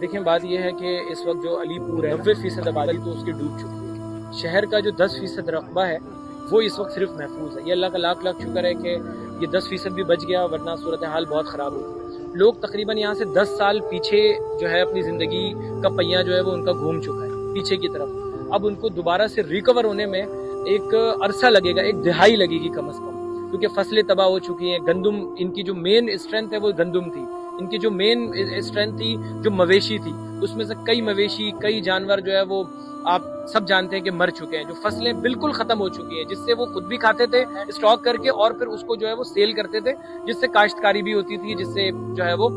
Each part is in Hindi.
देखिए, बात यह है कि इस वक्त जो अलीपुर है 90% आबादी तो उसकी डूब चुकी है। शहर का जो 10% रकबा है वो इस वक्त सिर्फ महफूज है। ये अल्लाह का लाख लाख शुक्र है कि ये 10% भी बच गया, वरना सूरत हाल बहुत ख़राब होती। लोग तकरीबन यहाँ से 10 साल पीछे जो है अपनी ज़िंदगी का पहिया जो है वो उनका घूम चुका है पीछे की तरफ। अब उनको दोबारा से रिकवर होने में एक अरसा लगेगा, एक दिहाई लगेगी कम अज़ कम, क्योंकि फसलें तबाह हो चुकी हैं। गंदुम, इनकी जो मेन स्ट्रेंथ है वो गंदुम थी, इनकी जो मेन स्ट्रेंथ थी जो मवेशी थी, उसमें से कई मवेशी, कई जानवर जो है वो आप सब जानते हैं कि मर चुके हैं। जो फसलें बिल्कुल खत्म हो चुकी हैं, जिससे वो खुद भी खाते थे स्टॉक करके और फिर उसको जो है वो सेल करते थे, जिससे काश्तकारी भी होती थी, जिससे जो है वो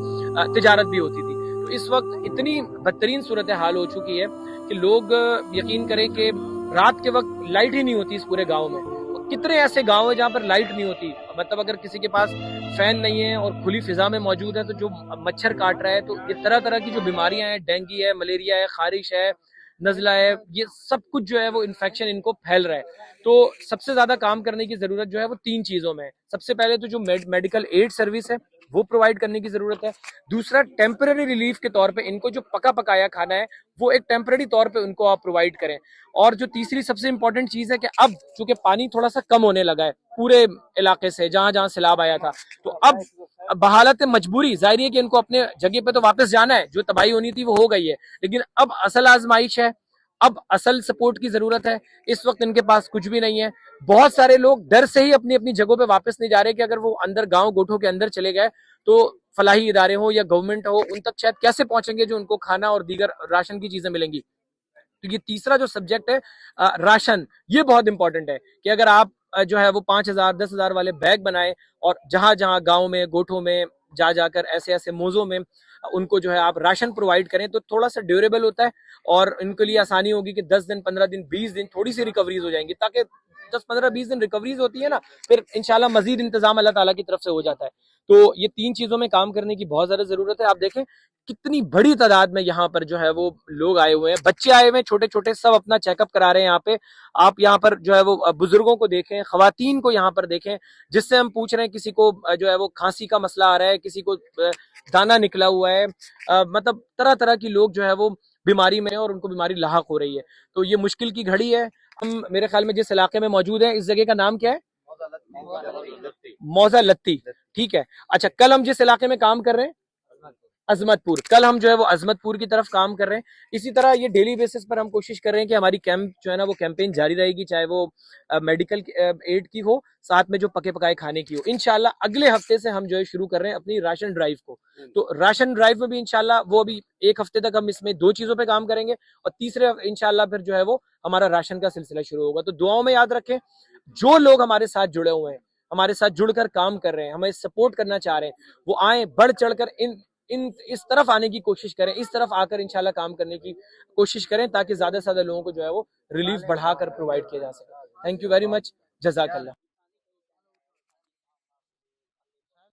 तिजारत भी होती थी। तो इस वक्त इतनी बदतरीन सूरत हाल हो चुकी है कि लोग यकीन करें कि रात के वक्त लाइट ही नहीं होती इस पूरे गाँव में। कितने ऐसे गांव है जहाँ पर लाइट नहीं होती, मतलब अगर किसी के पास फैन नहीं है और खुली फिजा में मौजूद है तो जो मच्छर काट रहा है, तो ये तरह तरह की जो बीमारियां हैं, डेंगू है, मलेरिया है, खारिश है, नजला है, ये सब कुछ जो है वो इन्फेक्शन इनको फैल रहा है। तो सबसे ज्यादा काम करने की जरूरत जो है वो तीन चीजों में है। सबसे पहले तो जो मेडिकल एड सर्विस है वो प्रोवाइड करने की जरूरत है। दूसरा, टेम्पररी रिलीफ के तौर पे इनको जो पका पकाया खाना है वो एक टेम्पररी तौर पे उनको आप प्रोवाइड करें। और जो तीसरी सबसे इंपॉर्टेंट चीज है कि अब चूंकि पानी थोड़ा सा कम होने लगा है पूरे इलाके से जहां जहां सैलाब आया था, तो अब बहालत मजबूरी जाहिर है कि इनको अपने जगह पे तो वापस जाना है, जो तबाही होनी थी वो हो गई है, लेकिन अब असल आजमाइश है, अब असल सपोर्ट की जरूरत है। इस वक्त इनके पास कुछ भी नहीं है। बहुत सारे लोग डर से ही अपनी अपनी जगहों पे वापस नहीं जा रहे कि अगर वो अंदर गांव गोठों के अंदर चले गए तो फलाही इदारे हो या गवर्नमेंट हो उन तक शायद कैसे पहुंचेंगे जो उनको खाना और दीगर राशन की चीजें मिलेंगी। तो ये तीसरा जो सब्जेक्ट है राशन, ये बहुत इंपॉर्टेंट है कि अगर आप जो है वो 5,000 10,000 वाले बैग बनाए और जहां जहां गाँव में गोठों में जा जाकर ऐसे ऐसे मोजों में उनको जो है आप राशन प्रोवाइड करें तो थोड़ा सा ड्यूरेबल होता है और इनके लिए आसानी होगी कि 10 दिन 15 दिन 20 दिन थोड़ी सी रिकवरीज हो जाएंगी, ताकि 10 15 20 दिन रिकवरीज होती है ना, फिर इंशाल्लाह मजीद इंतजाम अल्लाह ताला की तरफ से हो जाता है। तो ये तीन चीजों में काम करने की बहुत ज्यादा जरूरत है। आप देखें कितनी बड़ी तादाद में यहाँ पर जो है वो लोग आए हुए हैं, बच्चे आए हुए हैं छोटे छोटे, सब अपना चेकअप करा रहे हैं यहाँ पे। आप यहाँ पर जो है वो बुजुर्गों को देखें, खवातीन को यहाँ पर देखें, जिससे हम पूछ रहे हैं किसी को जो है वो खांसी का मसला आ रहा है, किसी को दाना निकला हुआ है, मतलब तरह तरह की लोग जो है वो बीमारी में है और उनको बीमारी लाहक हो रही है। तो ये मुश्किल की घड़ी है। हम मेरे ख्याल में जिस इलाके में मौजूद है, इस जगह का नाम क्या है? मौजा लत्ती। ठीक है। अच्छा, कल हम जिस इलाके में काम कर रहे हैं अजमतपुर, कल हम जो है वो अजमतपुर की तरफ काम कर रहे हैं। इसी तरह ये डेली बेसिस पर हम कोशिश कर रहे हैं कि हमारी कैंप जो है ना वो कैंपेन जारी रहेगी, चाहे वो मेडिकल एड की हो, साथ में जो पके पकाए खाने की हो। इंशाल्लाह अगले हफ्ते से हम जो है शुरू कर रहे हैं अपनी राशन ड्राइव को। तो राशन ड्राइव में भी इंशाल्लाह वो अभी एक हफ्ते तक हम इसमें दो चीजों पे काम करेंगे और तीसरे इंशाल्लाह फिर जो है वो हमारा राशन का सिलसिला शुरू होगा। तो दुआओं में याद रखें, जो लोग हमारे साथ जुड़े हुए हैं, हमारे साथ जुड़कर काम कर रहे हैं, हमें सपोर्ट करना चाह रहे हैं, वो आए, बढ़ चढ़कर इन इस तरफ आने की कोशिश करें, इस तरफ आकर इंशाल्लाह काम करने की कोशिश करें, ताकि ज्यादा से ज्यादा लोगों को जो है वो रिलीफ बढ़ाकर प्रोवाइड किया जा सके। थैंक यू वेरी मच, जज़ाकल्लाह।